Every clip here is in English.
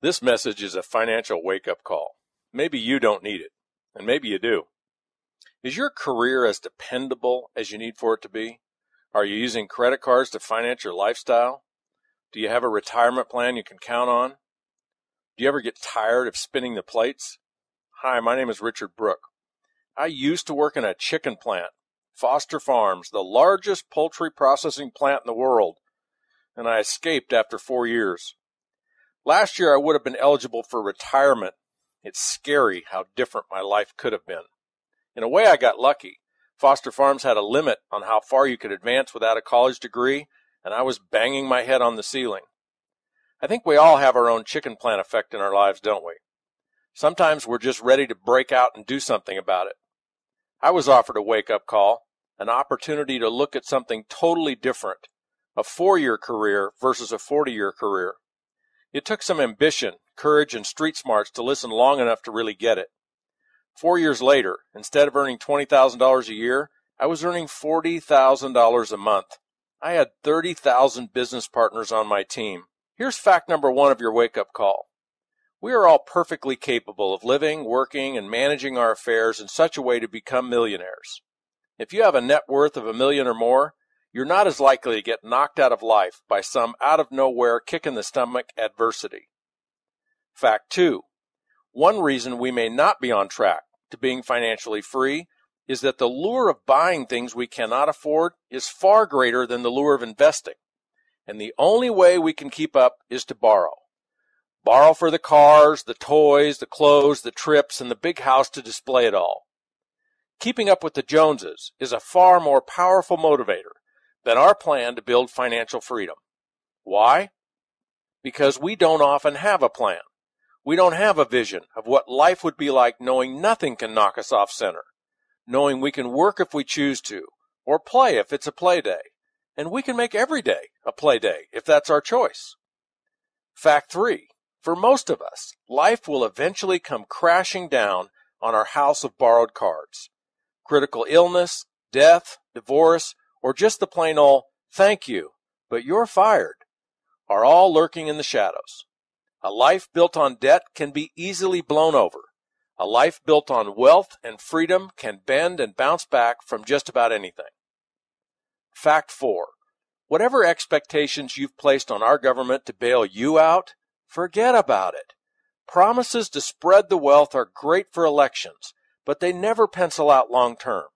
This message is a financial wake-up call. Maybe you don't need it, and maybe you do. Is your career as dependable as you need for it to be? Are you using credit cards to finance your lifestyle? Do you have a retirement plan you can count on? Do you ever get tired of spinning the plates? Hi, my name is Richard Brook. I used to work in a chicken plant, Foster Farms, the largest poultry processing plant in the world, and I escaped after 4 years. Last year, I would have been eligible for retirement. It's scary how different my life could have been. In a way, I got lucky. Foster Farms had a limit on how far you could advance without a college degree, and I was banging my head on the ceiling. I think we all have our own chicken plant effect in our lives, don't we? Sometimes we're just ready to break out and do something about it. I was offered a wake-up call, an opportunity to look at something totally different, a 4-year career versus a 40-year career. It took some ambition, courage, and street smarts to listen long enough to really get it. 4 years later, instead of earning $20,000 a year, I was earning $40,000 a month. I had 30,000 business partners on my team. Here's fact number 1 of your wake-up call. We are all perfectly capable of living, working, and managing our affairs in such a way to become millionaires. If you have a net worth of $1 million or more, you're not as likely to get knocked out of life by some out-of-nowhere kick-in-the-stomach adversity. Fact 2. One reason we may not be on track to being financially free is that the lure of buying things we cannot afford is far greater than the lure of investing, and the only way we can keep up is to borrow. Borrow for the cars, the toys, the clothes, the trips, and the big house to display it all. Keeping up with the Joneses is a far more powerful motivator than our plan to build financial freedom. Why? Because we don't often have a plan. We don't have a vision of what life would be like knowing nothing can knock us off center, knowing we can work if we choose to, or play if it's a play day, and we can make every day a play day if that's our choice. Fact 3. For most of us, life will eventually come crashing down on our house of borrowed cards. Critical illness, death, divorce, or just the plain old, "Thank you, but you're fired," are all lurking in the shadows. A life built on debt can be easily blown over. A life built on wealth and freedom can bend and bounce back from just about anything. Fact 4. Whatever expectations you've placed on our government to bail you out, forget about it. Promises to spread the wealth are great for elections, but they never pencil out long term.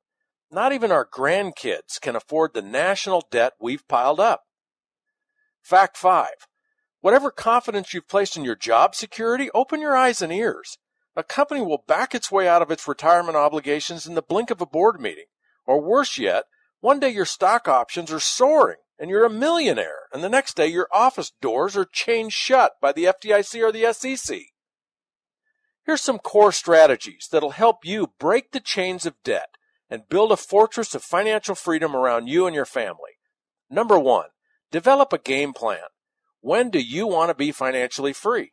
Not even our grandkids can afford the national debt we've piled up. Fact 5. Whatever confidence you've placed in your job security, open your eyes and ears. A company will back its way out of its retirement obligations in the blink of a board meeting. Or worse yet, one day your stock options are soaring and you're a millionaire, and the next day your office doors are chained shut by the FDIC or the SEC. Here's some core strategies that'll help you break the chains of debt and build a fortress of financial freedom around you and your family. Number 1, develop a game plan. When do you want to be financially free?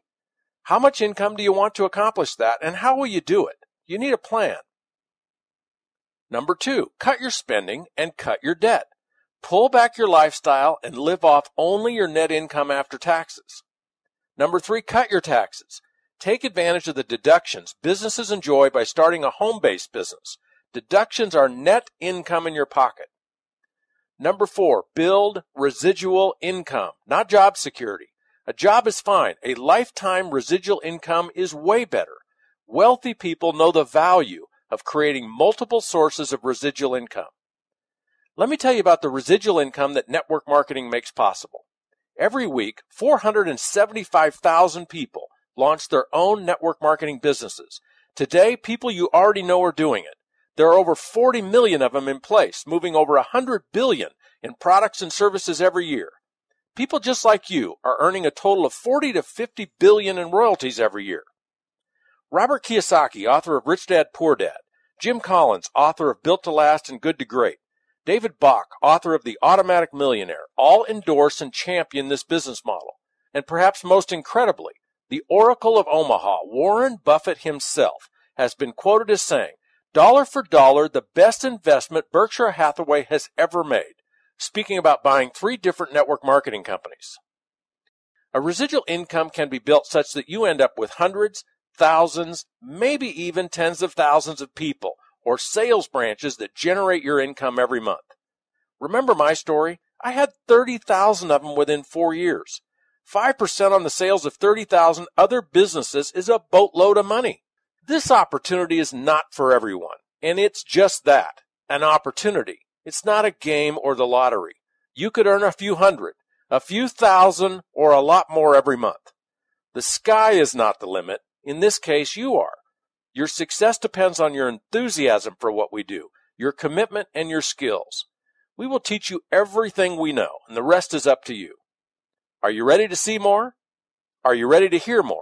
How much income do you want to accomplish that, and how will you do it? You need a plan. Number 2, cut your spending and cut your debt. Pull back your lifestyle and live off only your net income after taxes. Number 3, cut your taxes. Take advantage of the deductions businesses enjoy by starting a home-based business. Deductions are net income in your pocket. Number 4, build residual income, not job security. A job is fine. A lifetime residual income is way better. Wealthy people know the value of creating multiple sources of residual income. Let me tell you about the residual income that network marketing makes possible. Every week, 475,000 people launch their own network marketing businesses. Today, people you already know are doing it. There are over 40 million of them in place, moving over 100 billion in products and services every year. People just like you are earning a total of 40 to 50 billion in royalties every year. Robert Kiyosaki, author of Rich Dad, Poor Dad, Jim Collins, author of Built to Last and Good to Great, David Bach, author of The Automatic Millionaire, all endorse and champion this business model. And perhaps most incredibly, the Oracle of Omaha, Warren Buffett himself, has been quoted as saying, "Dollar for dollar, the best investment Berkshire Hathaway has ever made," speaking about buying 3 different network marketing companies. A residual income can be built such that you end up with hundreds, thousands, maybe even tens of thousands of people or sales branches that generate your income every month. Remember my story? I had 30,000 of them within 4 years. 5% on the sales of 30,000 other businesses is a boatload of money. This opportunity is not for everyone, and it's just that, an opportunity. It's not a game or the lottery. You could earn a few hundred, a few thousand, or a lot more every month. The sky is not the limit. In this case, you are. Your success depends on your enthusiasm for what we do, your commitment, and your skills. We will teach you everything we know, and the rest is up to you. Are you ready to see more? Are you ready to hear more?